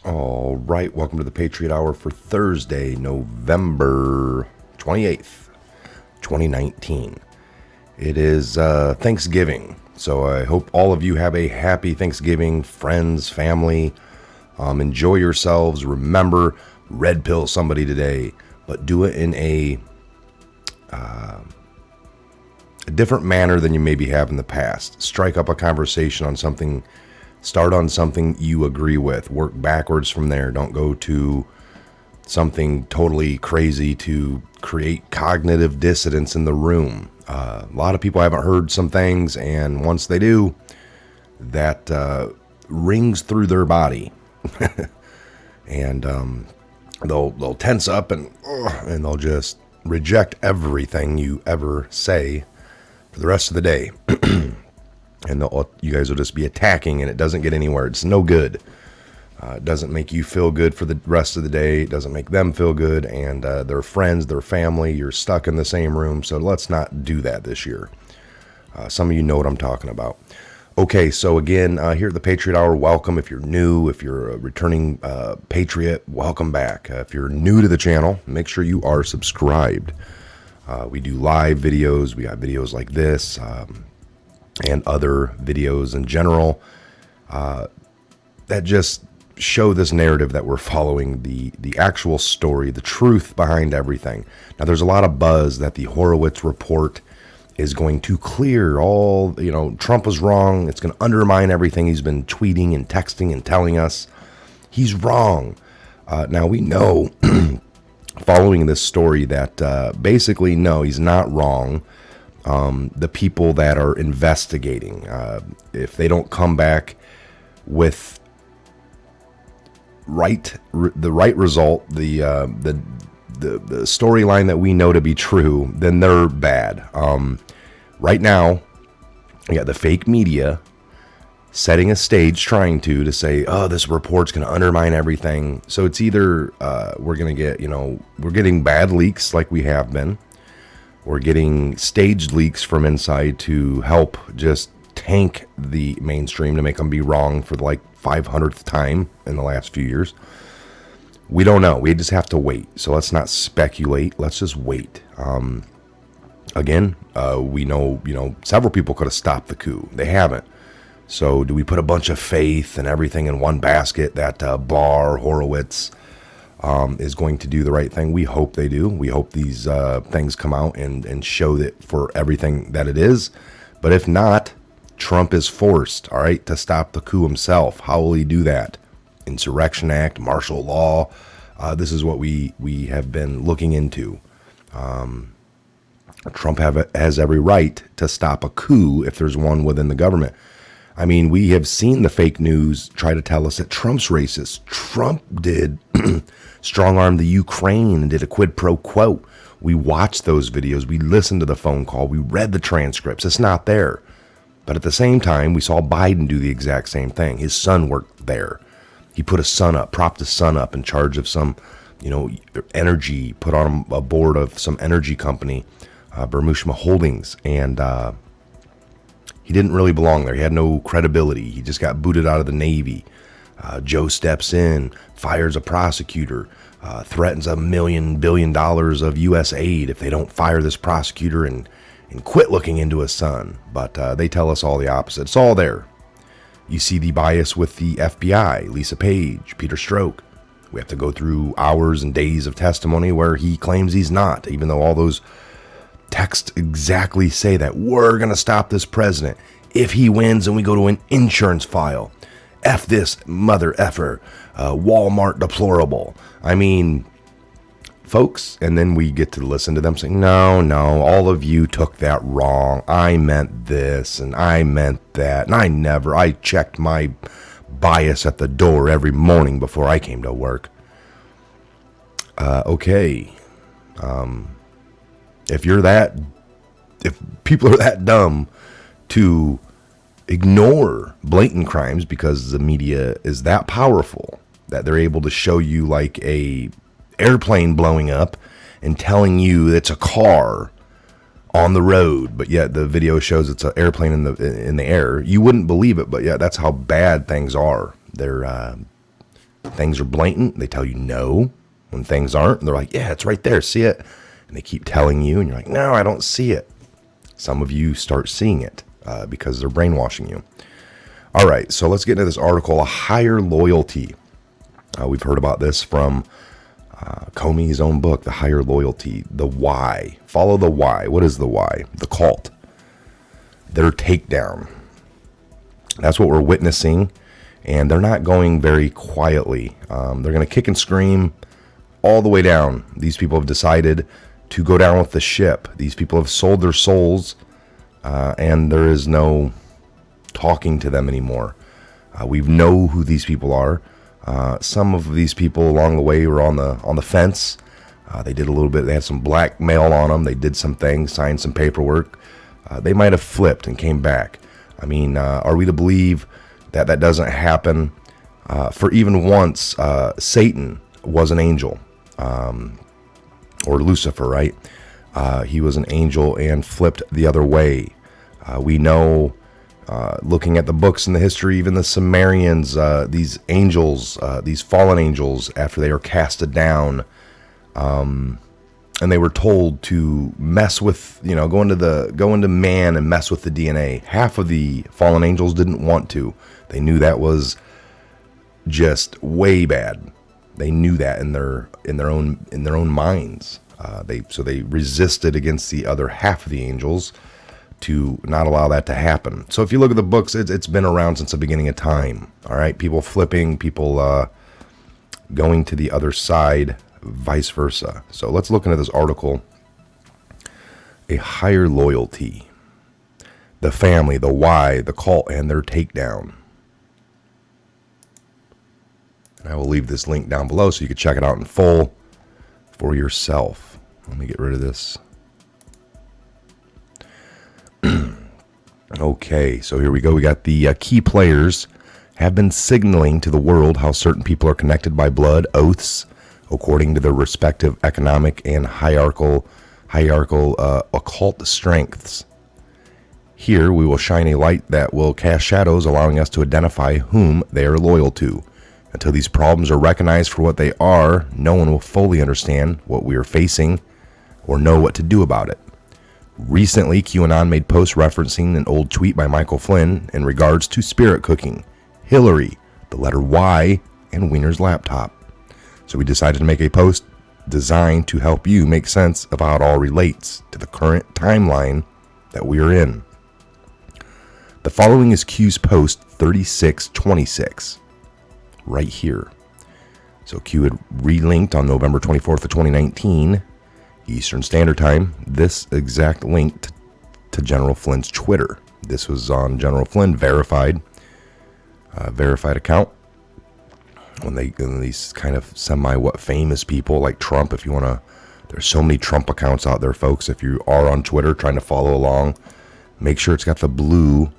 All right, welcome to the Patriot Hour for Thursday, November 28th, 2019. It is Thanksgiving, so I hope all of you have a happy Thanksgiving, friends, family. Enjoy yourselves. Remember, red pill somebody today, but do it in a different manner than you maybe have in the past. Strike up a conversation on something. Start on something you agree with. Work backwards from there. Don't go to something totally crazy to create cognitive dissonance in the room. A lot of people haven't heard some things, and once they do, that rings through their body, and they'll tense up and they'll just reject everything you ever say for the rest of the day. And you guys will just be attacking, and it doesn't get anywhere. It's no good. It doesn't make you feel good for the rest of the day. It doesn't make them feel good, and their friends, their family, you're stuck in the same room. So let's not do that this year. Some of you know what I'm talking about. Okay, so again, here at the Patriot Hour, welcome. If you're new, if you're a returning Patriot, welcome back. If you're new to the channel, make sure you are subscribed. We do live videos. We got videos like this. And other videos in general that just show this narrative that we're following, the actual story, the truth behind everything. Now, there's a lot of buzz that the Horowitz report is going to clear all, Trump was wrong. It's going to undermine everything he's been tweeting and texting and telling us. He's wrong. Now, we know following this story that basically, no, he's not wrong. The people that are investigating, if they don't come back with the right result, the storyline that we know to be true, then they're bad. Right now, you got the fake media setting a stage, trying to say, oh, this report's going to undermine everything. So it's either we're going to get, we're getting bad leaks like we have been. We're getting staged leaks from inside to help just tank the mainstream to make them be wrong for the 500th time in the last few years. We don't know. We just have to wait. So let's not speculate. Let's just wait. Again, we know, several people could have stopped the coup. They haven't. So do we put a bunch of faith and everything in one basket that Barr, Horowitz is going to do the right thing? We hope they do. We hope these things come out and show that for everything that it is. But if not, Trump is forced, all right, to stop the coup himself. How will he do that? Insurrection Act, martial law. This is what we have been looking into. Trump has every right to stop a coup if there's one within the government. I mean, we have seen the fake news try to tell us that Trump's racist. Trump did strong-arm the Ukraine and did a quid pro quo. We watched those videos. We listened to the phone call. We read the transcripts. It's not there. But at the same time, we saw Biden do the exact same thing. His son worked there. He put his son up, propped his son up in charge of some, energy, put on a board of some energy company, Bermushma Holdings, and he didn't really belong there. He had no credibility. He just got booted out of the Navy. Joe steps in, fires a prosecutor, threatens $1 billion of U.S. aid if they don't fire this prosecutor and quit looking into his son. But they tell us all the opposite. It's all there. You see the bias with the FBI, Lisa Page, Peter Strzok. We have to go through hours and days of testimony where he claims he's not, even though all those texts exactly say that we're going to stop this president if he wins and we go to an insurance file. F this mother effer, Walmart deplorable. I mean, folks, and then we get to listen to them saying, no, all of you took that wrong. I meant this and I meant that. And I checked my bias at the door every morning before I came to work. Okay. If people are that dumb to ignore blatant crimes because the media is that powerful that they're able to show you like a airplane blowing up and telling you it's a car on the road, but yet the video shows it's an airplane in the air, you wouldn't believe it. But yeah, that's how bad things are. Things things are blatant, they tell you no. When things aren't, they're like, yeah, it's right there, see it? And they keep telling you, and you're like, no, I don't see it. Some of you start seeing it because they're brainwashing you. All right, so let's get into this article, A Higher Loyalty. We've heard about this from Comey's own book, The Higher Loyalty. The why. Follow the why. What is the why? The cult. Their takedown. That's what we're witnessing, and they're not going very quietly. They're going to kick and scream all the way down. These people have decided to go down with the ship. These people have sold their souls, and there is no talking to them anymore. We know who these people are. Some of these people along the way were on the fence. They did a little bit. They had some blackmail on them. They did some things, signed some paperwork. They might have flipped and came back. I mean, are we to believe that that doesn't happen? For even once, Satan was an angel. Or Lucifer, right? He was an angel and flipped the other way. We know, looking at the books in the history, even the Sumerians, these angels, these fallen angels, after they were casted down, and they were told to mess with, go into man and mess with the DNA. Half of the fallen angels didn't want to. They knew that was just way bad. They knew that in their own minds. So they resisted against the other half of the angels to not allow that to happen. So if you look at the books, it's been around since the beginning of time. All right, people flipping, people going to the other side, vice versa. So let's look into this article. A Higher Loyalty. The family, the why, the cult, and their takedown. And I will leave this link down below so you can check it out in full for yourself. Let me get rid of this. Okay, so here we go. We got the key players have been signaling to the world how certain people are connected by blood oaths according to their respective economic and hierarchical occult strengths. Here we will shine a light that will cast shadows, allowing us to identify whom they are loyal to. Until these problems are recognized for what they are, no one will fully understand what we are facing or know what to do about it. Recently, QAnon made posts referencing an old tweet by Michael Flynn in regards to spirit cooking, Hillary, the letter Y, and Wiener's laptop. So we decided to make a post designed to help you make sense of how it all relates to the current timeline that we are in. The following is Q's post 3626. Right here. So Q had relinked on November 24th of 2019 Eastern Standard Time this exact link to General Flynn's Twitter. This was on General Flynn verified account. When these kind of famous people like Trump, if you want to, there's so many Trump accounts out there, folks. If you are on Twitter trying to follow along, make sure it's got the blue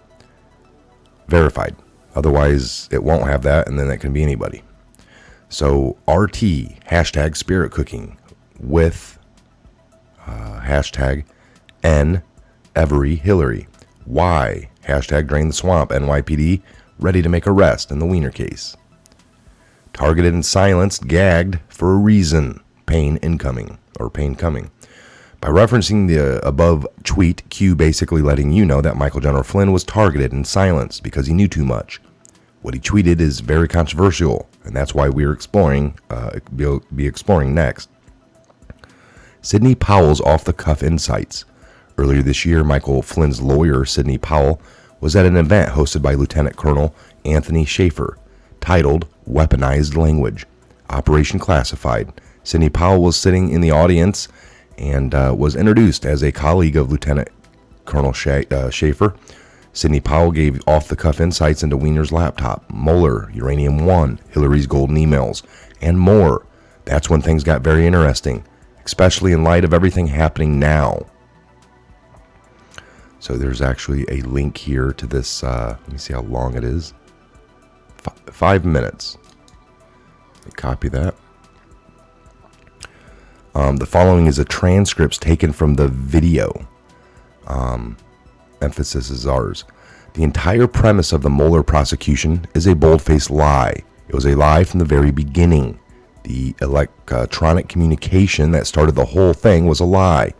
verified. Otherwise, it won't have that, and then that can be anybody. So, RT, hashtag spirit cooking, with hashtag N, Every Hillary. Y, hashtag drain the swamp, NYPD, ready to make arrest in the Wiener case. Targeted and silenced, gagged for a reason, pain incoming, or pain coming. By referencing the above tweet, Q basically letting you know that Michael General Flynn was targeted and silenced because he knew too much. What he tweeted is very controversial, and that's why we're exploring next. Sidney Powell's off-the-cuff insights. Earlier this year, Michael Flynn's lawyer, Sidney Powell, was at an event hosted by Lieutenant Colonel Anthony Schaefer, titled Weaponized Language, Operation Classified. Sidney Powell was sitting in the audience and was introduced as a colleague of Lieutenant Colonel Schaefer. Sidney Powell gave off-the-cuff insights into Wiener's laptop, Mueller, Uranium-1, Hillary's golden emails, and more. That's when things got very interesting, especially in light of everything happening now. So there's actually a link here to this. Let me see how long it is. 5 minutes. Copy that. The following is a transcript taken from the video. Emphasis is ours. The entire premise of the Mueller prosecution is a bold-faced lie. It was a lie from the very beginning. The electronic communication that started the whole thing was a lie.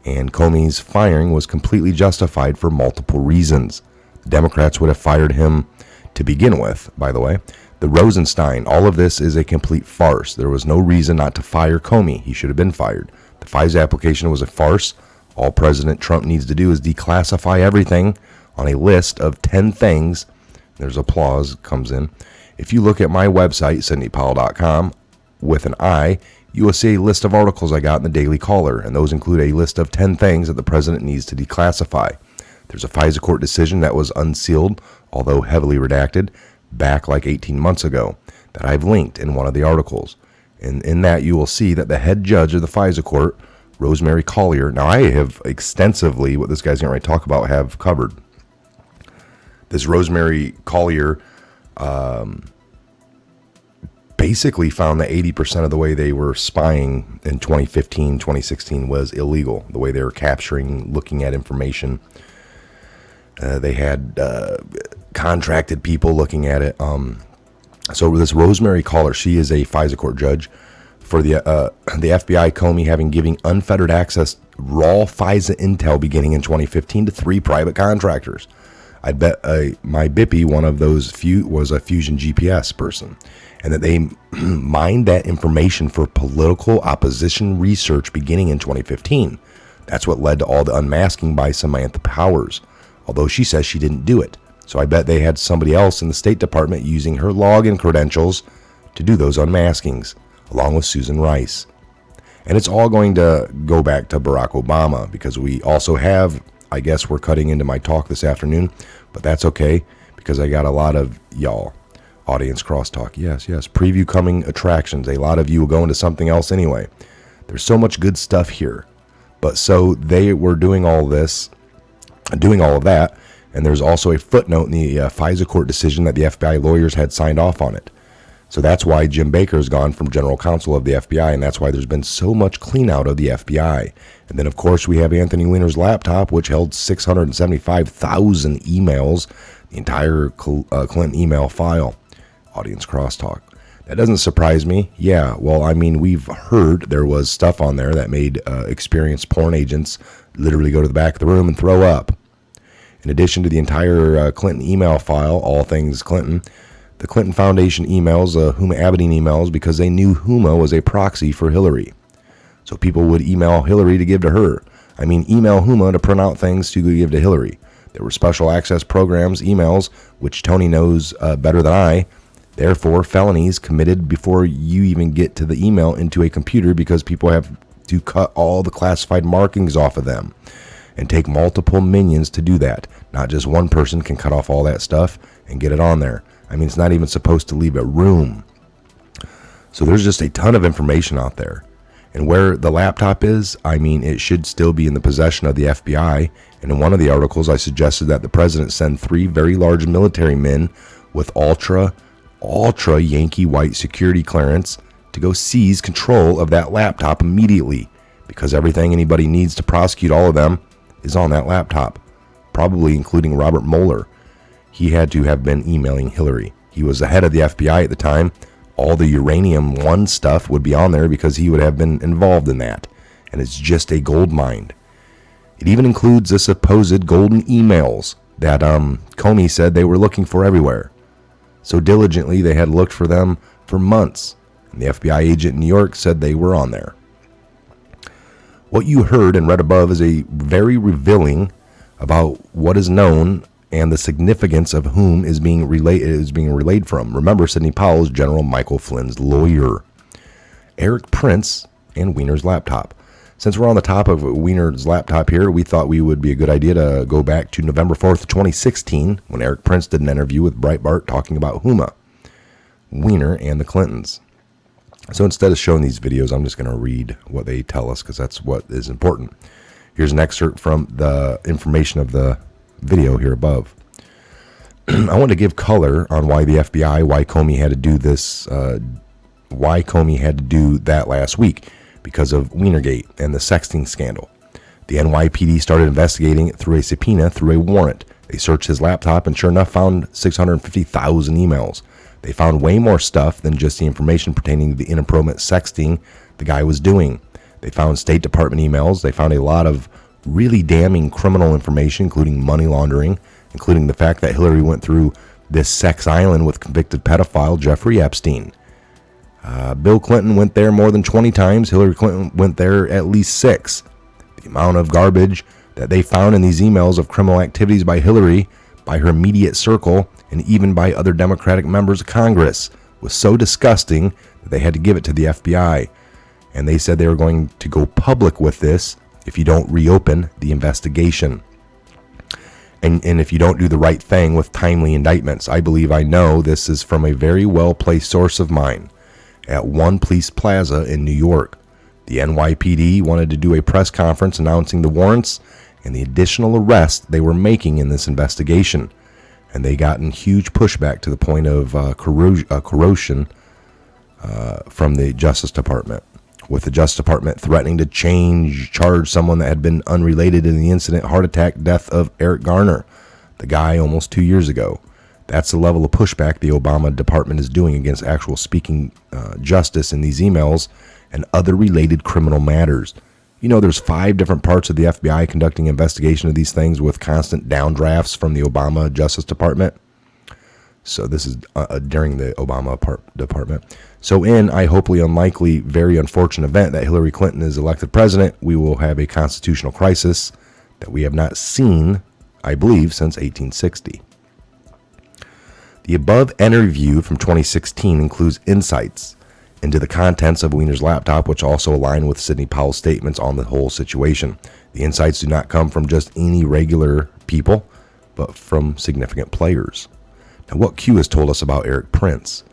And Comey's firing was completely justified for multiple reasons. The Democrats would have fired him to begin with, by the way. The Rosenstein, all of this is a complete farce. There was no reason not to fire Comey. He should have been fired. The FISA application was a farce. All President Trump needs to do is declassify everything on a list of 10 things. There's applause comes in. If you look at my website, sydneypowell.com, with an I, you will see a list of articles I got in the Daily Caller, and those include a list of 10 things that the president needs to declassify. There's a FISA court decision that was unsealed, although heavily redacted, back like 18 months ago, that I've linked in one of the articles. And in that, you will see that the head judge of the FISA court, Rosemary Collyer, now I have extensively, what this guy's going to ready to talk about, have covered. This Rosemary Collyer basically found that 80% of the way they were spying in 2015, 2016 was illegal. The way they were capturing, looking at information. They had contracted people looking at it. So this Rosemary Collyer, she is a FISA court judge for the FBI. Comey having giving unfettered access raw FISA intel beginning in 2015 to 3 private contractors. I bet my Bippy, one of those was a Fusion GPS person, and that they mined that information for political opposition research beginning in 2015. That's what led to all the unmasking by Samantha Powers, although she says she didn't do it. So I bet they had somebody else in the State Department using her login credentials to do those unmaskings, along with Susan Rice. And it's all going to go back to Barack Obama, because we also have, I guess we're cutting into my talk this afternoon, but that's okay, because I got a lot of y'all. Audience crosstalk. Yes. Preview coming attractions. A lot of you will go into something else anyway. There's so much good stuff here. But so they were doing all of that, and there's also a footnote in the FISA court decision that the FBI lawyers had signed off on it. So that's why Jim Baker has gone from general counsel of the FBI, and that's why there's been so much clean out of the FBI. And then, of course, we have Anthony Weiner's laptop, which held 675,000 emails, the entire Clinton email file. Audience crosstalk. That doesn't surprise me. Yeah, well, I mean, we've heard there was stuff on there that made experienced porn agents literally go to the back of the room and throw up. In addition to the entire Clinton email file, all things Clinton, the Clinton Foundation emails, Huma Abedin emails, because they knew Huma was a proxy for Hillary. So people would email Hillary to give to her. I mean, email Huma to print out things to give to Hillary. There were special access programs, emails, which Tony knows better than I. Therefore, felonies committed before you even get to the email into a computer, because people have to cut all the classified markings off of them and take multiple minions to do that. Not just one person can cut off all that stuff and get it on there. I mean, it's not even supposed to leave a room. So there's just a ton of information out there. And where the laptop is, I mean, it should still be in the possession of the FBI. And in one of the articles, I suggested that the president send 3 very large military men with ultra Yankee white security clearance to go seize control of that laptop immediately, because everything anybody needs to prosecute all of them is on that laptop, probably including Robert Mueller. He had to have been emailing Hillary. He was the head of the FBI at the time. All the Uranium One stuff would be on there because he would have been involved in that, and it's just a gold mine. It even includes the supposed golden emails that Comey said they were looking for everywhere. So diligently, they had looked for them for months, and the FBI agent in New York said they were on there. What you heard and read above is a very revealing about what is known and the significance of whom is being relayed from. Remember, Sidney Powell is General Michael Flynn's lawyer. Eric Prince and Weiner's laptop. Since we're on the top of Weiner's laptop here, we thought we would be a good idea to go back to November 4th, 2016, when Eric Prince did an interview with Breitbart talking about Huma, Weiner, and the Clintons. So instead of showing these videos, I'm just going to read what they tell us, because that's what is important. Here's an excerpt from the information of the video here above. I want to give color on why the FBI, why Comey had to do this, why Comey had to do that last week, because of Weinergate and the sexting scandal. The NYPD started investigating through a subpoena, through a warrant. They searched his laptop and sure enough found 650,000 emails. They found way more stuff than just the information pertaining to the inappropriate sexting the guy was doing. They found State Department emails. They found a lot of really damning criminal information, including money laundering, including the fact that Hillary went through this sex island with convicted pedophile Jeffrey Epstein. Bill Clinton went there more than 20 times. Hillary Clinton went there at least 6. The amount of garbage that they found in these emails of criminal activities by Hillary, by her immediate circle, and even by other Democratic members of Congress was so disgusting that they had to give it to the FBI. And they said they were going to go public with this if you don't reopen the investigation. And if you don't do the right thing with timely indictments. I believe I know this is from a very well-placed source of mine at One Police Plaza in New York. The NYPD wanted to do a press conference announcing the warrants and the additional arrests they were making in this investigation. And they got in huge pushback to the point of corrosion from the Justice Department, with the Justice Department threatening to charge someone that had been unrelated in the incident, heart attack, death of Eric Garner, the guy almost 2 years ago. That's the level of pushback the Obama department is doing against actual speaking justice in these emails and other related criminal matters. You know, there's 5 different parts of the FBI conducting investigation of these things with constant downdrafts from the Obama Justice Department. So this is during the Obama department. So in a hopefully unlikely, very unfortunate event that Hillary Clinton is elected president, we will have a constitutional crisis that we have not seen, I believe, since 1860. The above interview from 2016 includes insights into the contents of Weiner's laptop, which also align with Sidney Powell's statements on the whole situation. The insights do not come from just any regular people, but from significant players. Now, what Q has told us about Eric Prince.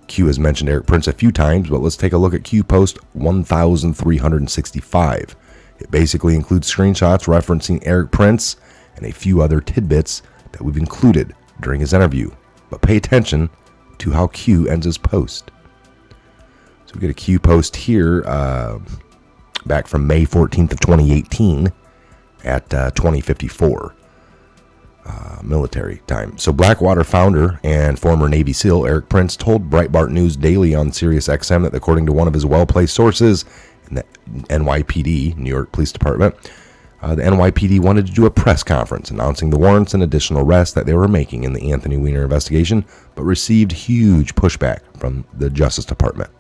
Q has mentioned Eric Prince a few times, but let's take a look at Q post 1365. It basically includes screenshots referencing Eric Prince and a few other tidbits that we've included during his interview. But pay attention to how Q ends his post. So we get a Q post here back from May 14th of 2018 at 2054 military time. So Blackwater founder and former Navy SEAL Eric Prince told Breitbart News Daily on Sirius XM that according to one of his well-placed sources in the NYPD, New York Police Department, the NYPD wanted to do a press conference announcing the warrants and additional arrests that they were making in the Anthony Weiner investigation, but received huge pushback from the Justice Department.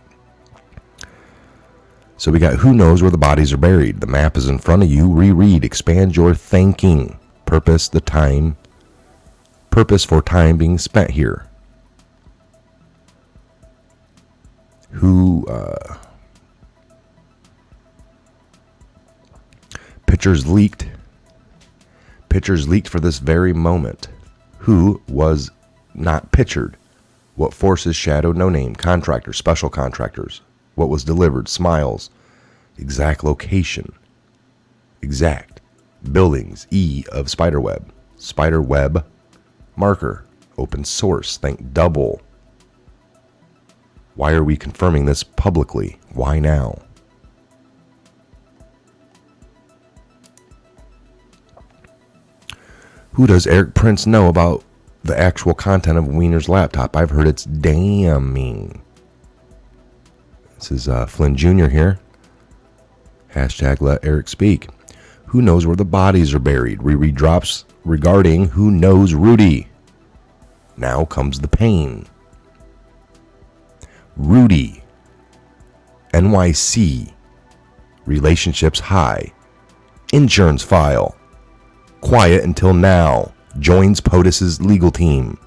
So we got who knows where the bodies are buried. The map is in front of you. Reread, expand your thinking. Purpose for time being spent here. Pictures leaked for this very moment. Who was not pictured? What forces shadowed? No name. Contractors, special contractors. What was delivered? Smiles. Exact location. Exact. Buildings. E of spiderweb. Spiderweb. Marker. Open source. Think double. Why are we confirming this publicly? Why now? Who does Eric Prince know about the actual content of Weiner's laptop? I've heard it's damning. This is Flynn Jr. here. Hashtag let Eric speak. Who knows where the bodies are buried? Reread drops regarding who knows Rudy. Now comes the pain. Rudy. NYC. Relationships high. Insurance file. Quiet until now. Joins POTUS's legal team.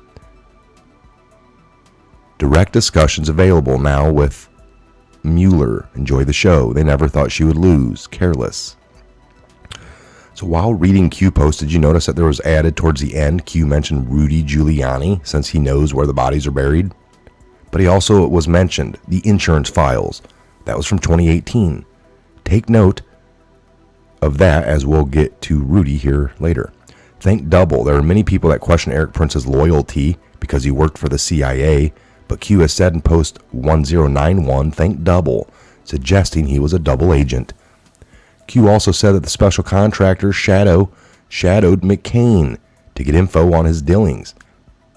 Direct discussions available now with Mueller. Enjoy the show. They never thought she would lose. Careless. So while reading Q post, did you notice that there was added towards the end, Q mentioned Rudy Giuliani, since he knows where the bodies are buried? But he also was mentioned the insurance files. That was from 2018. Take note of that as we'll get to Rudy here later. Think double. There are many people that question Eric Prince's loyalty because he worked for the CIA, but Q has said in post 1091, think double, suggesting he was a double agent. Q also said that the special contractor shadowed McCain to get info on his dealings.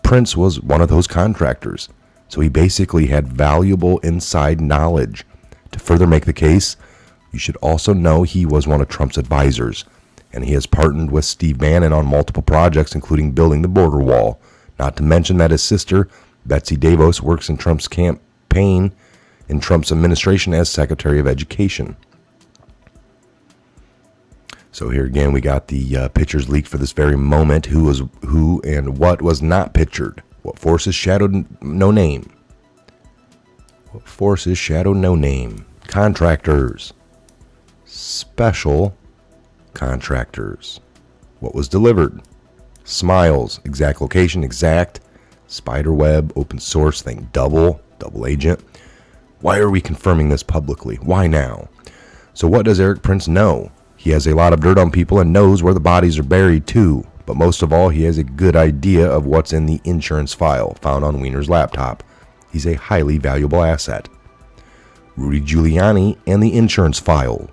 Prince was one of those contractors. So he basically had valuable inside knowledge. To further make the case, you should also know he was one of Trump's advisors, and he has partnered with Steve Bannon on multiple projects, including building the border wall. Not to mention that his sister, Betsy DeVos, works in Trump's campaign in Trump's administration as Secretary of Education. So here again, we got the pictures leaked for this very moment. Who and what was not pictured. What forces shadowed no name. What forces shadowed no name. Contractors. Special contractors. What was delivered? Smiles. Exact location. Exact. Spiderweb. Open source thing. Double agent. Why are we confirming this publicly? Why now? So what does Eric Prince know? He has a lot of dirt on people and knows where the bodies are buried too. But most of all, he has a good idea of what's in the insurance file found on Weiner's laptop. He's a highly valuable asset. Rudy Giuliani and the insurance files.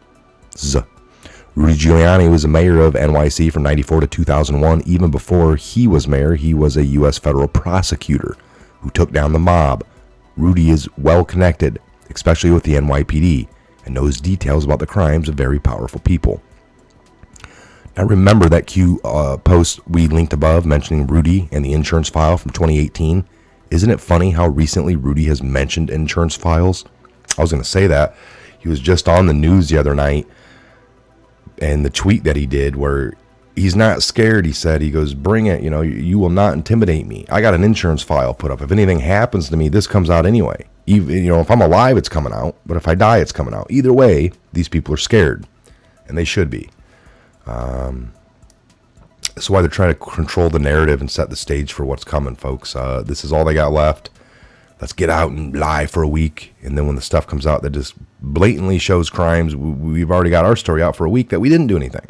Rudy Giuliani was the mayor of NYC from 94 to 2001. Even before he was mayor, he was a U.S. federal prosecutor who took down the mob. Rudy is well connected, especially with the NYPD, and knows details about the crimes of very powerful people. Now remember that Q post we linked above mentioning Rudy and the insurance file from 2018. Isn't it funny how recently Rudy has mentioned insurance files? I was going to say that. He was just on the news the other night, and the tweet that he did where he's not scared, he said, he goes, bring it, you will not intimidate me. I got an insurance file put up. If anything happens to me, this comes out anyway. Even, if I'm alive, it's coming out. But if I die, it's coming out. Either way, these people are scared, and they should be. That's why they're trying to control the narrative and set the stage for what's coming, folks. This is all they got left. Let's get out and lie for a week, and then when the stuff comes out that just blatantly shows crimes, we've already got our story out for a week that we didn't do anything.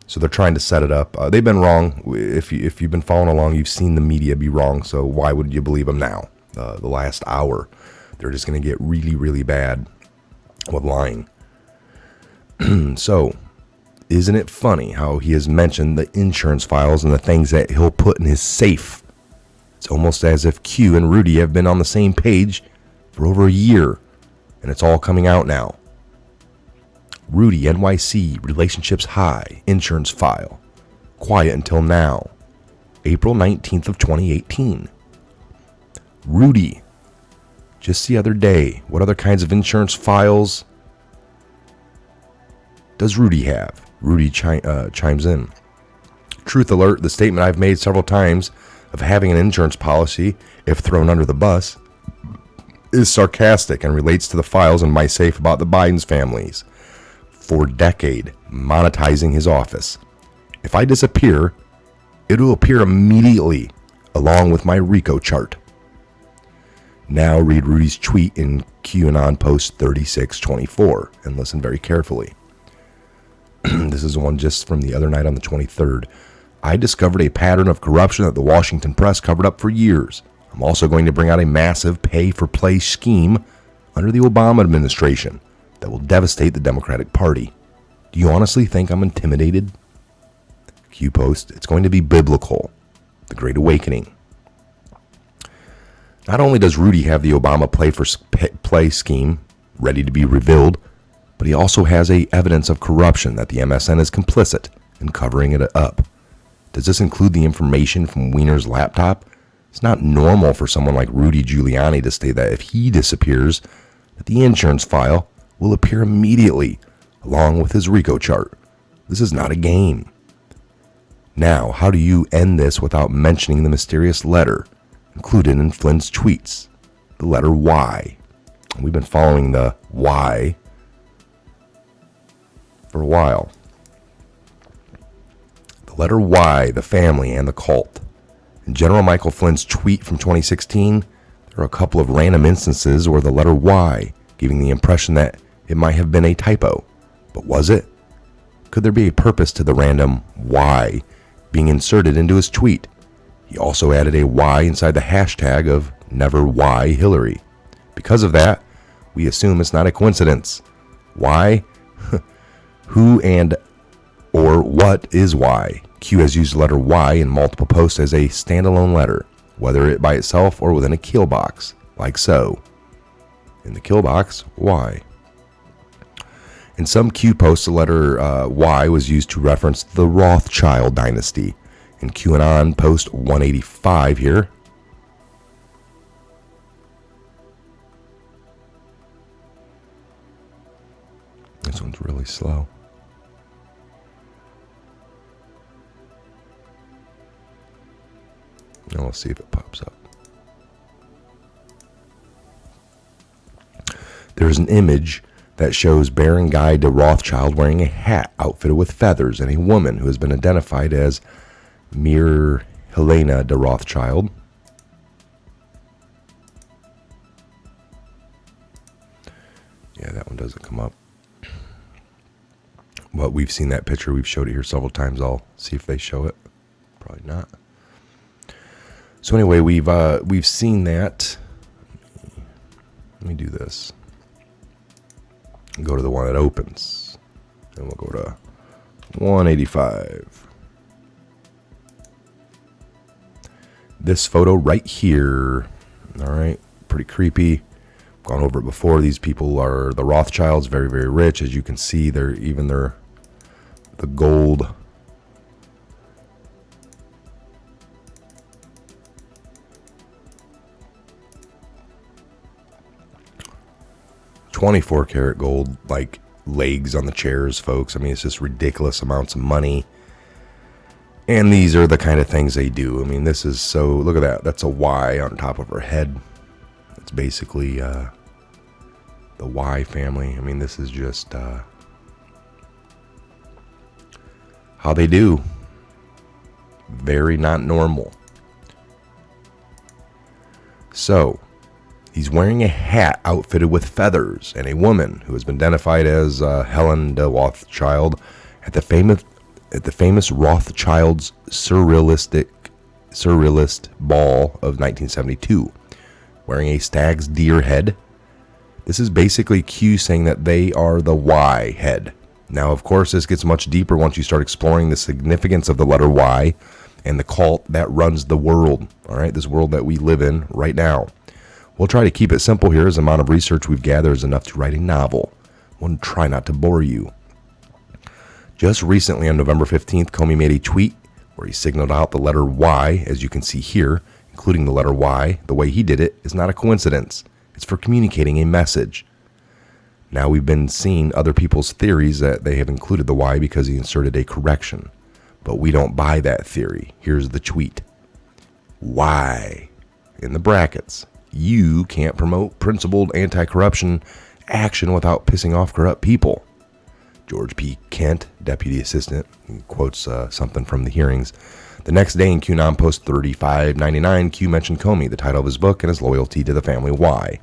So they're trying to set it up. They've been wrong. If you've been following along, you've seen the media be wrong. So why would you believe them now? The last hour, they're just going to get really, really bad with lying. So, isn't it funny how he has mentioned the insurance files and the things that he'll put in his safe? It's almost as if Q and Rudy have been on the same page for over a year, and it's all coming out now. Rudy, NYC, relationships high, insurance file. Quiet until now. April 19th of 2018. Rudy, just the other day, what other kinds of insurance files does Rudy have? Rudy chimes in. Truth alert, the statement I've made several times of having an insurance policy, if thrown under the bus, is sarcastic and relates to the files in my safe about the Biden's families. For a decade, monetizing his office. If I disappear, it will appear immediately along with my RICO chart. Now read Rudy's tweet in QAnon post 3624 and listen very carefully. This is one just from the other night on the 23rd. I discovered a pattern of corruption that the Washington press covered up for years. I'm also going to bring out a massive pay-for-play scheme under the Obama administration that will devastate the Democratic Party. Do you honestly think I'm intimidated? Q post, it's going to be biblical. The Great Awakening. Not only does Rudy have the Obama play scheme ready to be revealed, but he also has evidence of corruption that the MSN is complicit in covering it up. Does this include the information from Weiner's laptop? It's not normal for someone like Rudy Giuliani to state that if he disappears, that the insurance file will appear immediately along with his RICO chart. This is not a game. Now, how do you end this without mentioning the mysterious letter included in Flynn's tweets? The letter Y. We've been following the Y for a while. The letter Y, the family, and the cult. In General Michael Flynn's tweet from 2016, there are a couple of random instances where the letter Y, giving the impression that it might have been a typo. But was it? Could there be a purpose to the random Y being inserted into his tweet? He also added a Y inside the hashtag of Never Y Hillary. Because of that, we assume it's not a coincidence. Why? Who and or what is Y? Q has used the letter Y in multiple posts as a standalone letter, whether it by itself or within a kill box. like so. In the kill box, Y. In some Q posts, the letter Y was used to reference the Rothschild dynasty. In QAnon post 185 here, this one's really slow. Now we'll see if it pops up. There's an image that shows Baron Guy de Rothschild wearing a hat outfitted with feathers and a woman who has been identified as Mir Helena de Rothschild. Yeah, that one doesn't come up. But we've seen that picture. We've showed it here several times. I'll see if they show it. Probably not. So anyway, we've seen that. Let me do this. Go to the one that opens. And we'll go to 185. This photo right here. All right. Pretty creepy. Gone over it before. These people are the Rothschilds, very, very rich. As you can see, they're the gold. $24 karat gold, like legs on the chairs, folks. I mean, it's just ridiculous amounts of money. And these are the kind of things they do. I mean, this is so, look at that. That's a Y on top of her head. It's basically the Y family. I mean, this is just how they do. Very not normal. So, he's wearing a hat outfitted with feathers, and a woman who has been identified as Helen de Rothschild at the famous Rothschild's surrealist ball of 1972, wearing a stag's deer head. This is basically Q saying that they are the Y head. Now, of course, this gets much deeper once you start exploring the significance of the letter Y and the cult that runs the world, all right, this world that we live in right now. We'll try to keep it simple here, as the amount of research we've gathered is enough to write a novel. We'll try not to bore you. Just recently, on November 15th, Comey made a tweet where he signaled out the letter Y, as you can see here, including the letter Y. The way he did it is not a coincidence. It's for communicating a message. Now we've been seeing other people's theories that they have included the Y because he inserted a correction. But we don't buy that theory. Here's the tweet. Y, in the brackets. You can't promote principled anti-corruption action without pissing off corrupt people. George P. Kent, deputy assistant, quotes something from the hearings. The next day in QAnon post 3599, Q mentioned Comey, the title of his book, and his loyalty to the family Y.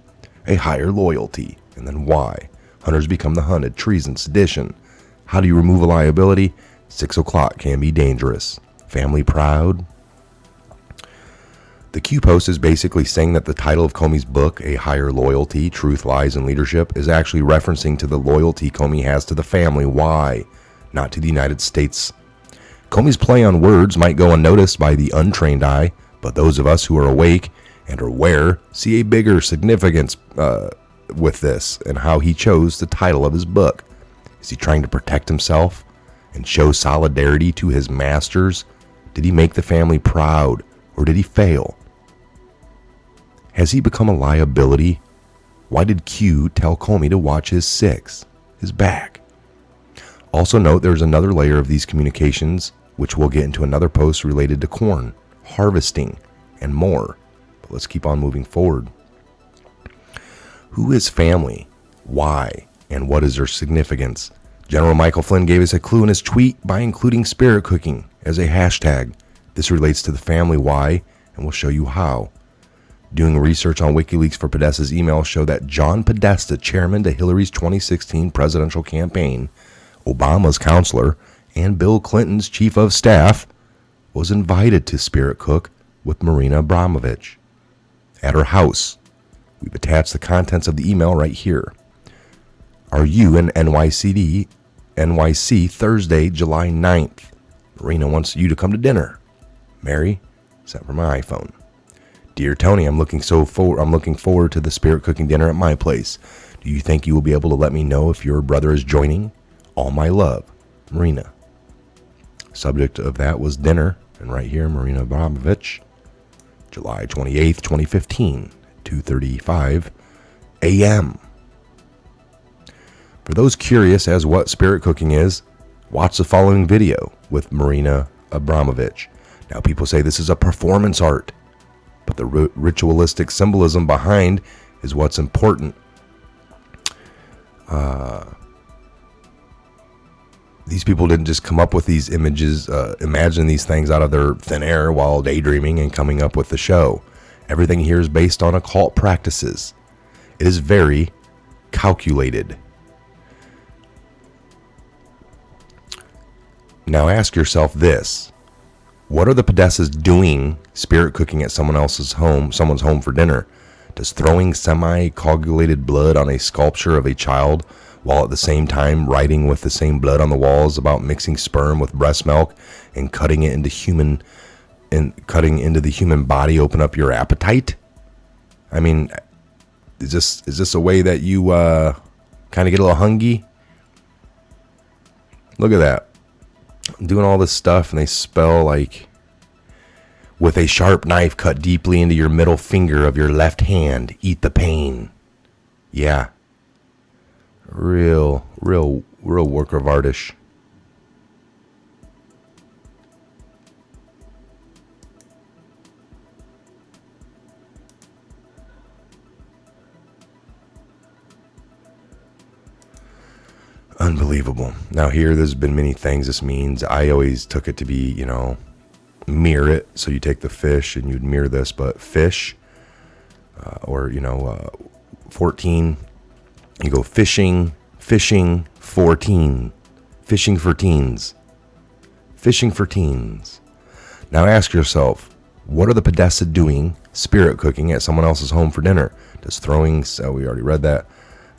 A higher loyalty, and then Y. Hunters become the hunted, treason, sedition. How do you remove a liability? 6 o'clock can be dangerous. Family proud. The Q post is basically saying that the title of Comey's book, A Higher Loyalty, Truth, Lies, and Leadership, is actually referencing to the loyalty Comey has to the family Y, not to the United States. Comey's play on words might go unnoticed by the untrained eye, but those of us who are awake and are aware see a bigger significance with this and how he chose the title of his book. Is he trying to protect himself and show solidarity to his masters? Did he make the family proud, or did he fail? Has he become a liability? Why did Q tell Comey to watch his six, his back? Also note there's another layer of these communications, which we'll get into another post related to corn, harvesting, and more. But let's keep on moving forward. Who is family? Why? And what is their significance? General Michael Flynn gave us a clue in his tweet by including spirit cooking as a hashtag. This relates to the family Y, and we'll show you how. Doing research on WikiLeaks for Podesta's email showed that John Podesta, chairman to Hillary's 2016 presidential campaign, Obama's counselor, and Bill Clinton's chief of staff, was invited to spirit cook with Marina Abramovich at her house. We've attached the contents of the email right here. Are you in NYC Thursday, July 9th? Marina wants you to come to dinner. Mary, sent from my iPhone. Dear Tony, I'm looking forward to the spirit cooking dinner at my place. Do you think you will be able to let me know if your brother is joining? All my love, Marina. Subject of that was dinner, and right here, Marina Abramovich, July 28th, 2015, 2:35 a.m. For those curious as what spirit cooking is, watch the following video with Marina Abramovich. Now, people say this is a performance art, but the ritualistic symbolism behind is what's important. These people didn't just come up with these images, imagine these things out of their thin air while daydreaming and coming up with the show. Everything here is based on occult practices. It is very calculated. Now ask yourself this. What are the Podestas doing spirit cooking at someone's home for dinner? Does throwing semi-coagulated blood on a sculpture of a child while at the same time writing with the same blood on the walls about mixing sperm with breast milk and cutting into the human body open up your appetite? I mean, is this a way that you kind of get a little hungry? Look at that. Doing all this stuff, and they spell like, with a sharp knife cut deeply into your middle finger of your left hand, eat the pain. Yeah. Real work of artish. Unbelievable. Now here, there's been many things this means. I always took it to be, mirror it. So you take the fish and you'd mirror this, but fish, 14, you go fishing 14, fishing for teens. Now ask yourself, what are the Podesta doing spirit cooking at someone else's home for dinner? Does throwing, we already read that,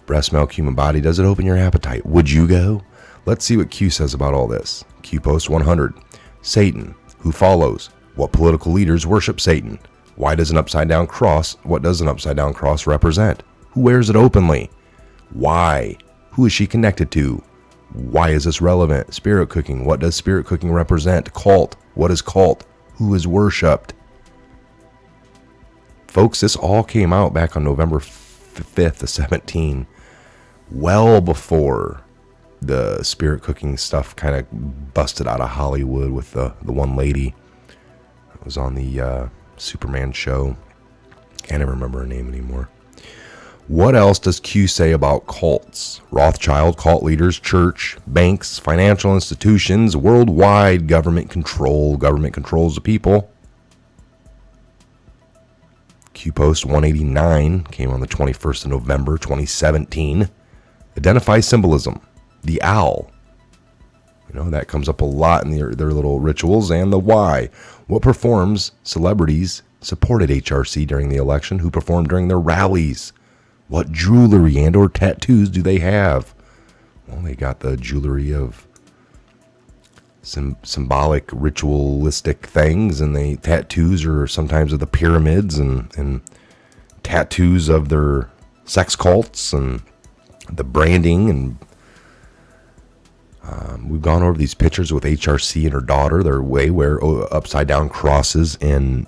breast milk, human body, does it open your appetite? Would you go? Let's see what Q says about all this. Q post 100. Satan, who follows? What political leaders worship Satan? What does an upside down cross represent? Who wears it openly? Why? Who is she connected to? Why is this relevant? Spirit cooking. What does spirit cooking represent? Cult. What is cult? Who is worshipped? Folks, this all came out back on November 5th of 17, well before the spirit cooking stuff kind of busted out of Hollywood with the one lady that was on the Superman show. Can't even remember her name anymore. What else does Q say about cults? Rothschild, cult leaders, church, banks, financial institutions, worldwide government control. Government controls the people. Q post 189 came on the 21st of November 2017. Identify symbolism. The owl. That comes up a lot in their little rituals. And the why. What performs celebrities supported HRC during the election? Who performed during their rallies? What jewelry and or tattoos do they have? Well, they got the jewelry of some symbolic, ritualistic things, and the tattoos are sometimes of the pyramids and tattoos of their sex cults and the branding. And we've gone over these pictures with HRC and her daughter. They wear upside down crosses in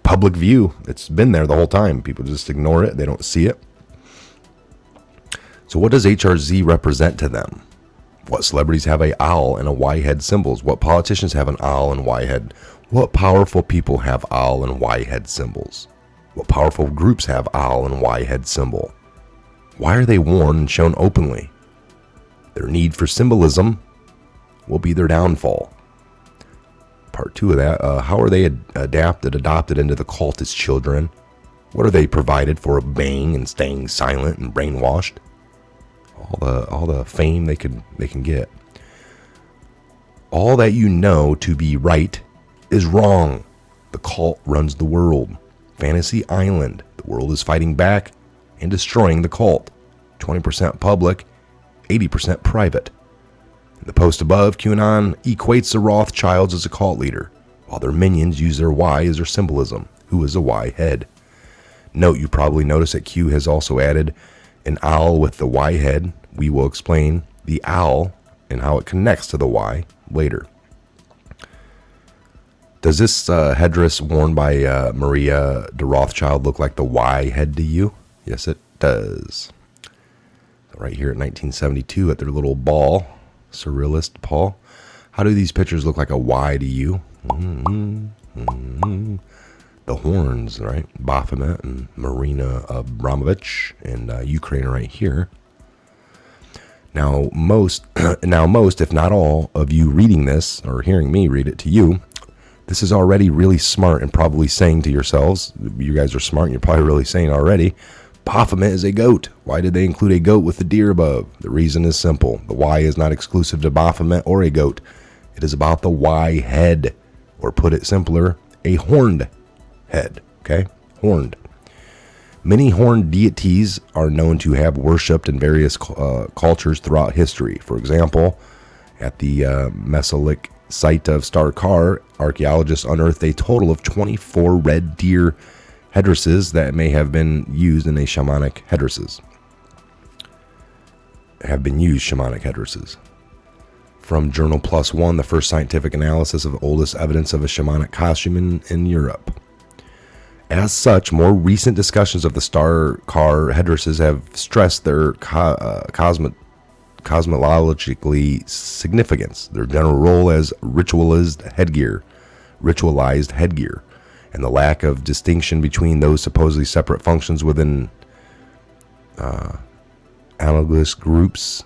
public view. It's been there the whole time. People just ignore it. They don't see it. So what does HRZ represent to them? What celebrities have a owl and a Y head symbols? What politicians have an owl and Y head? What powerful people have owl and Y head symbols? What powerful groups have owl and Y head symbol? Why are they worn and shown openly? Their need for symbolism will be their downfall. Part 2 of that, how are they adopted into the cult as children? What are they provided for obeying and staying silent and brainwashed? All the fame they can get. All that you know to be right is wrong. The cult runs the world. Fantasy Island. The world is fighting back and destroying the cult. 20% public, 80% private. In the post above, QAnon equates the Rothschilds as a cult leader, while their minions use their Y as their symbolism. who is a Y head. Note, you probably notice that Q has also added an owl with the Y head. We will explain the owl and how it connects to the Y later. Does this headdress worn by Maria de Rothschild look like the Y head to you? Yes, it does. Right here at 1972 at their little ball, Surrealist Paul. How do these pictures look like a Y to you? The horns, right? Baphomet and Marina Abramovich and Ukraine right here. Now most, if not all, of you reading this or hearing me read it to you, this is already really smart and probably saying to yourselves, you guys are smart and you're probably really saying already, Baphomet is a goat. Why did they include a goat with the deer above? The reason is simple. The Y is not exclusive to Baphomet or a goat. It is about the Y head, or put it simpler, a horned head. Okay? Horned. Many horned deities are known to have worshipped in various cultures throughout history. For example, at the Mesolithic site of Star-Kar, archaeologists unearthed a total of 24 red deer headdresses that may have been used in shamanic headdresses. From Journal Plus One, the first scientific analysis of the oldest evidence of a shamanic costume in Europe. As such, more recent discussions of the Star-Kar headdresses have stressed their cosmologically significance, their general role as ritualized headgear, and the lack of distinction between those supposedly separate functions within analogous groups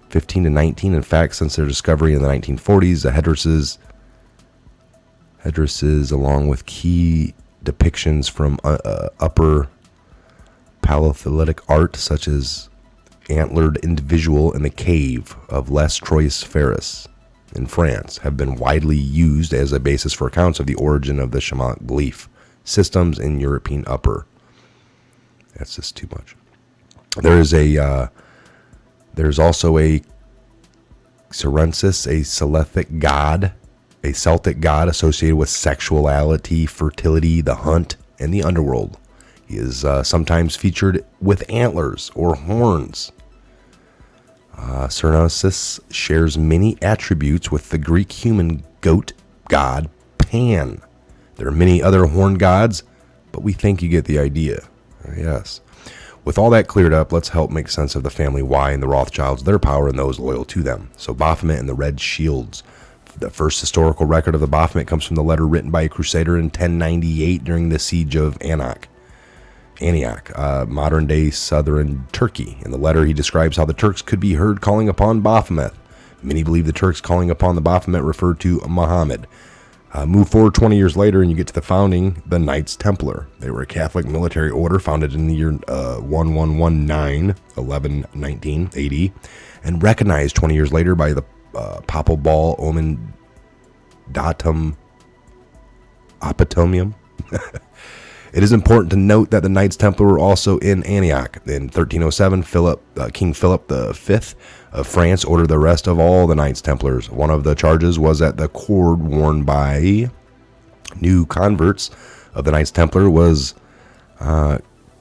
15 to 19. In fact, since their discovery in the 1940s, the headdresses along with key depictions from upper Paleolithic art, such as antlered individual in the cave of Les Trois Ferris in France, have been widely used as a basis for accounts of the origin of the shamanic belief systems in European upper. That's just too much. There's also a Cerensis, a Celtic god associated with sexuality, fertility, the hunt, and the underworld. He is sometimes featured with antlers or horns. Cerensis shares many attributes with the Greek human goat god Pan. There are many other horned gods, but we think you get the idea. Yes. With all that cleared up, let's help make sense of the family Y and the Rothschilds, their power, and those loyal to them. So Baphomet and the Red Shields. The first historical record of the Baphomet comes from the letter written by a crusader in 1098 during the siege of Antioch, modern-day southern Turkey. In the letter, he describes how the Turks could be heard calling upon Baphomet. Many believe the Turks calling upon the Baphomet referred to Muhammad. Move forward 20 years later, and you get to the founding, the Knights Templar. They were a Catholic military order founded in the year 1119 AD, and recognized 20 years later by the Papal Bull Omen Datum Apatomium. It is important to note that the Knights Templar were also in Antioch. In 1307, King Philip V of France ordered the arrest of all the Knights Templars. One of the charges was that the cord worn by new converts of the Knights Templar was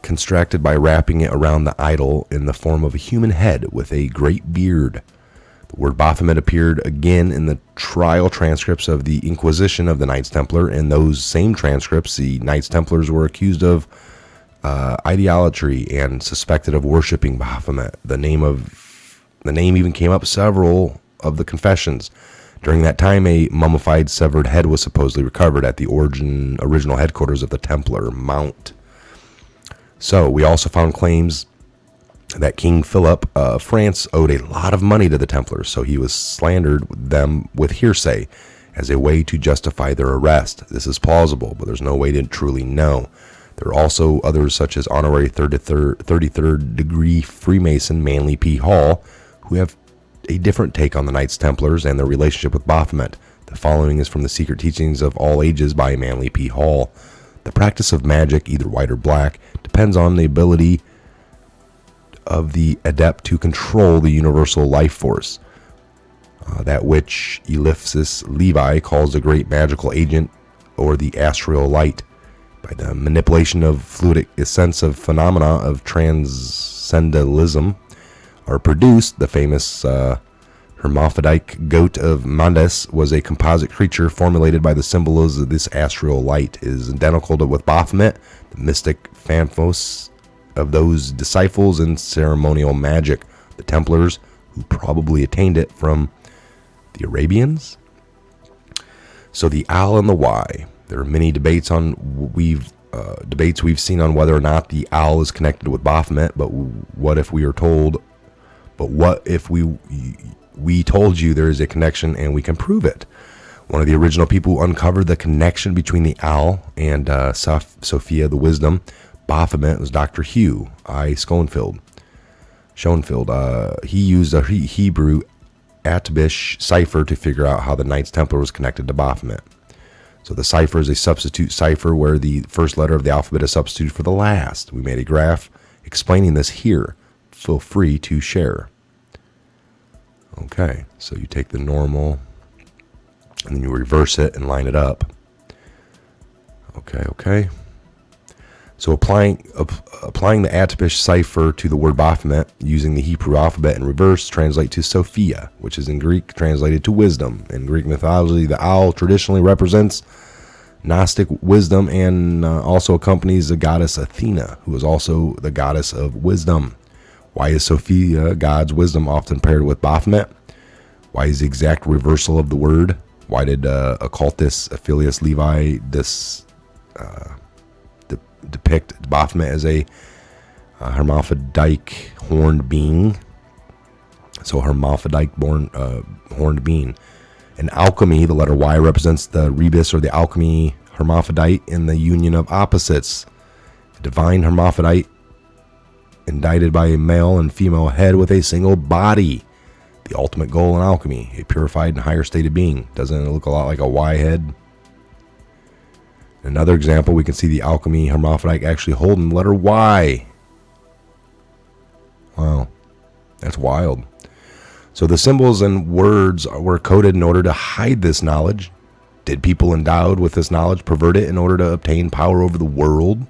constructed by wrapping it around the idol in the form of a human head with a great beard. The word Baphomet appeared again in the trial transcripts of the Inquisition of the Knights Templar. In those same transcripts, the Knights Templars were accused of idolatry and suspected of worshiping Baphomet. The name even came up several of the confessions. During that time, a mummified severed head was supposedly recovered at the original headquarters of the Templar Mount. So we also found claims that King Philip of France owed a lot of money to the Templars, so he was slandered them with hearsay as a way to justify their arrest. This is plausible, but there's no way to truly know. There are also others such as honorary 33rd degree Freemason Manly P. Hall, who have a different take on the Knights Templars and their relationship with Baphomet. The following is from the Secret Teachings of All Ages by Manly P. Hall. The practice of magic, either white or black, depends on the ability of the adept to control the universal life force, that which Eliphas Levi calls the great magical agent or the astral light. By the manipulation of fluidic sense of phenomena of transcendentalism are produced. The famous hermaphrodite goat of Mendes was a composite creature formulated by the symbols of this astral light. It is identical to with Baphomet, the mystic Phanfos of those disciples in ceremonial magic, the Templars, who probably attained it from the Arabians. So the owl and the why. There are many debates we've seen on whether or not the owl is connected with Baphomet. But what if we told you there is a connection and we can prove it? One of the original people who uncovered the connection between the owl and Sophia the Wisdom, Baphomet, was Dr. Hugh I. Schoenfield. He used a Hebrew Atabish cipher to figure out how the Knights Templar was connected to Baphomet. So the cipher is a substitute cipher where the first letter of the alphabet is substituted for the last. We made a graph explaining this here. Feel free to share. Okay, so you take the normal and then you reverse it and line it up. Okay. So applying the Atabish cipher to the word Baphomet using the Hebrew alphabet in reverse translate to Sophia, which is in Greek translated to wisdom. In Greek mythology, the owl traditionally represents Gnostic wisdom and also accompanies the goddess Athena, who is also the goddess of wisdom. Why is Sophia, God's wisdom, often paired with Baphomet? Why is the exact reversal of the word? Why did occultist Aphelius Levi depict Baphomet as a hermaphrodite horned being? So hermaphrodite horned being. In alchemy, the letter Y represents the rebus or the alchemy hermaphrodite in the union of opposites. A divine hermaphrodite indicted by a male and female head with a single body. The ultimate goal in alchemy, a purified and higher state of being. Doesn't it look a lot like a Y head? Another example, we can see the alchemy hermaphrodite actually holding the letter Y. Wow, that's wild. So the symbols and words were coded in order to hide this knowledge. Did people endowed with this knowledge pervert it in order to obtain power over the world?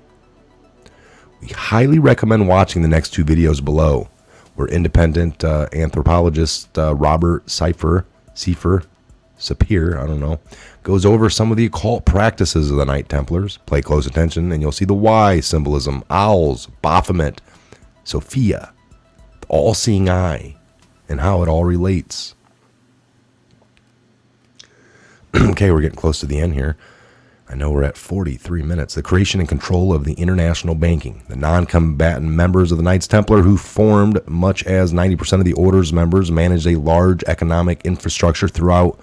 We highly recommend watching the next two videos below, where independent anthropologist Robert Sapir, goes over some of the occult practices of the Knight Templars. Pay close attention and you'll see the Y symbolism, owls, Baphomet, Sophia, the all-seeing eye, and how it all relates. Okay, we're getting close to the end here. I know we're at 43 minutes. The creation and control of the international banking. The non-combatant members of the Knights Templar, who formed much as 90% of the Order's members, managed a large economic infrastructure throughout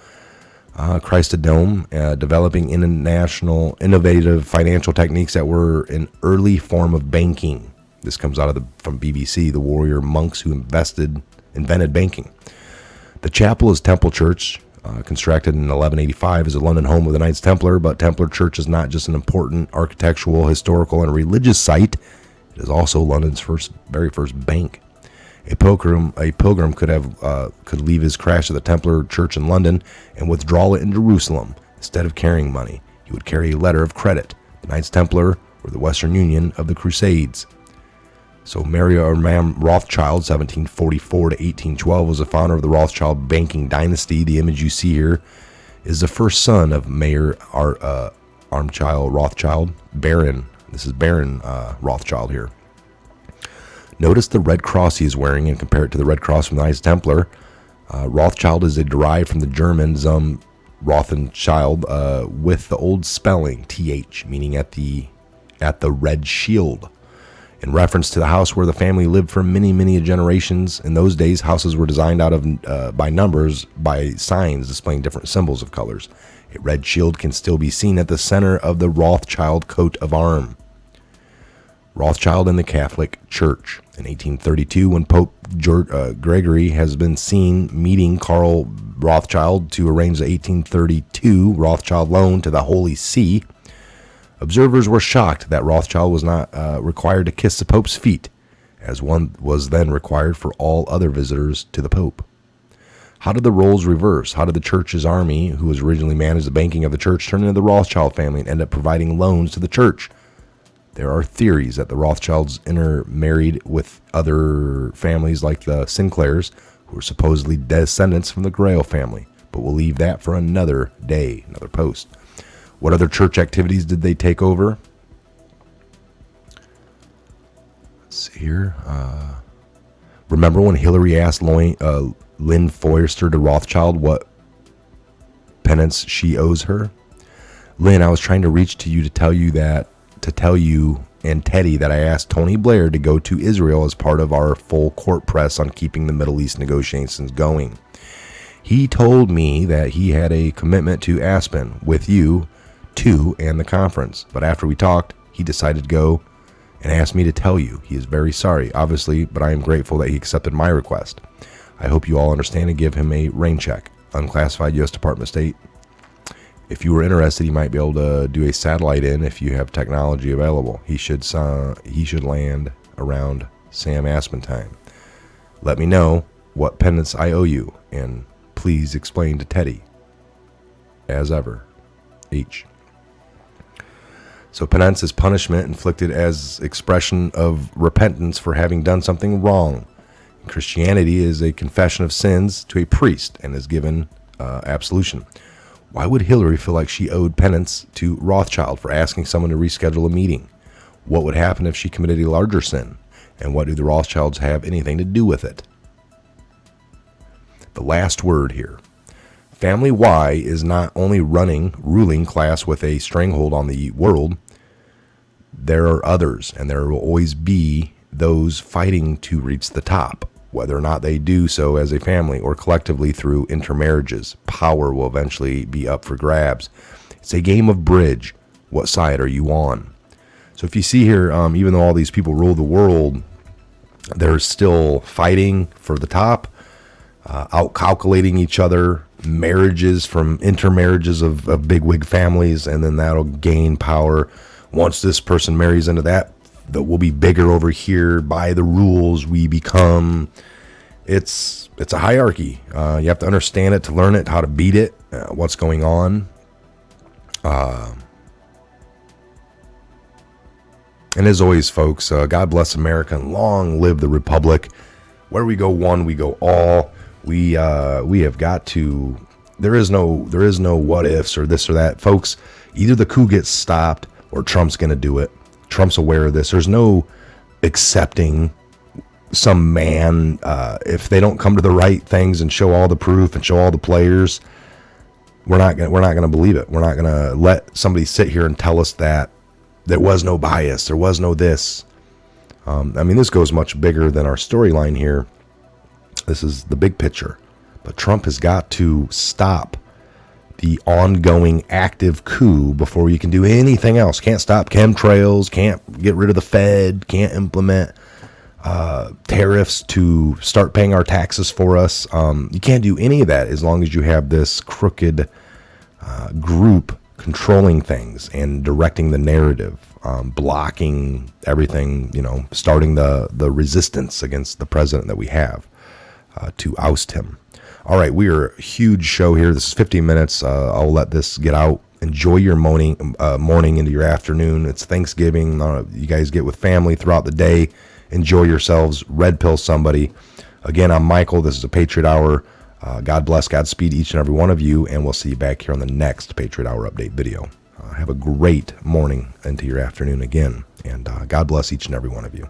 Christendom, developing international innovative financial techniques that were an early form of banking. This comes out of from BBC, the warrior monks who invented banking. The chapel is Temple Church, constructed in 1185 as a London home of the Knights Templar, but Templar Church is not just an important architectural, historical, and religious site. It is also London's very first bank. A pilgrim could leave his crash at the Templar Church in London and withdraw it in Jerusalem. Instead of carrying money, he would carry a letter of credit. The Knights Templar were the Western Union of the Crusades. So Maria Rothschild, 1744 to 1812, was the founder of the Rothschild banking dynasty. The image you see here is the first son of Mayor Armchild Rothschild, Baron. This is Baron Rothschild here. Notice the red cross he is wearing and compare it to the red cross from the Knights Templar. Rothschild is derived from the German Rothenchild with the old spelling, TH, meaning at the red shield. In reference to the house where the family lived for many, many generations. In those days, houses were designed out of by numbers, by signs displaying different symbols of colors. A red shield can still be seen at the center of the Rothschild coat of arms. Rothschild in the Catholic Church. In 1832, when Pope Gregory has been seen meeting Karl Rothschild to arrange the 1832 Rothschild loan to the Holy See, observers were shocked that Rothschild was not required to kiss the Pope's feet, as one was then required for all other visitors to the Pope. How did the roles reverse? How did the church's army, who was originally managed the banking of the church, turn into the Rothschild family and end up providing loans to the church? There are theories that the Rothschilds intermarried with other families like the Sinclairs, who are supposedly descendants from the Grail family, but we'll leave that for another day, another post. What other church activities did they take over? Let's see here. Remember when Hillary asked Lynn Forrester de Rothschild what penance she owes her? Lynn, I was trying to reach to you to tell you and Teddy that I asked Tony Blair to go to Israel as part of our full court press on keeping the Middle East negotiations going. He told me that he had a commitment to Aspen with you too and the conference, but after we talked, he decided to go and asked me to tell you. He is very sorry, obviously, but I am grateful that he accepted my request. I hope you all understand and give him a rain check. Unclassified U.S. Department of State. If you were interested, he might be able to do a satellite in if you have technology available. He should land around Sam Aspen time. Let me know what penance I owe you, and please explain to Teddy. As ever, H. So penance is punishment inflicted as expression of repentance for having done something wrong. Christianity is a confession of sins to a priest and is given absolution. Why would Hillary feel like she owed penance to Rothschild for asking someone to reschedule a meeting? What would happen if she committed a larger sin? And what do the Rothschilds have anything to do with it? The last word here. Family Y is not only ruling class with a stranglehold on the world. There are others, and there will always be those fighting to reach the top. Whether or not they do so as a family or collectively through intermarriages, power will eventually be up for grabs. It's a game of bridge. What side are you on? So if you see here, even though all these people rule the world, they're still fighting for the top, out-calculating each other, marriages from intermarriages of bigwig families, and then that'll gain power. Once this person marries into that we'll be bigger over here. By the rules we become. It's a hierarchy. You have to understand it to learn it, how to beat it, what's going on. And as always, folks, God bless America and long live the Republic. Where we go one, we go all. We have got to. There is no what ifs or this or that, folks. Either the coup gets stopped or Trump's going to do it. Trump's aware of this. There's no accepting some man if they don't come to the right things and show all the proof and show all the players. We're not going to believe it. We're not going to let somebody sit here and tell us that there was no bias, there was no this. This goes much bigger than our storyline here. This is the big picture. But Trump has got to stop the ongoing active coup before you can do anything else. Can't stop chemtrails, can't get rid of the Fed, can't implement tariffs to start paying our taxes for us. You can't do any of that as long as you have this crooked group controlling things and directing the narrative, blocking everything, starting the resistance against the president that we have to oust him. All right, we are a huge show here. This is 15 minutes. I'll let this get out. Enjoy your morning into your afternoon. It's Thanksgiving. You guys get with family throughout the day. Enjoy yourselves. Red pill somebody. Again, I'm Michael. This is a Patriot Hour. God bless, Godspeed each and every one of you, and we'll see you back here on the next Patriot Hour update video. Have a great morning into your afternoon again, and God bless each and every one of you.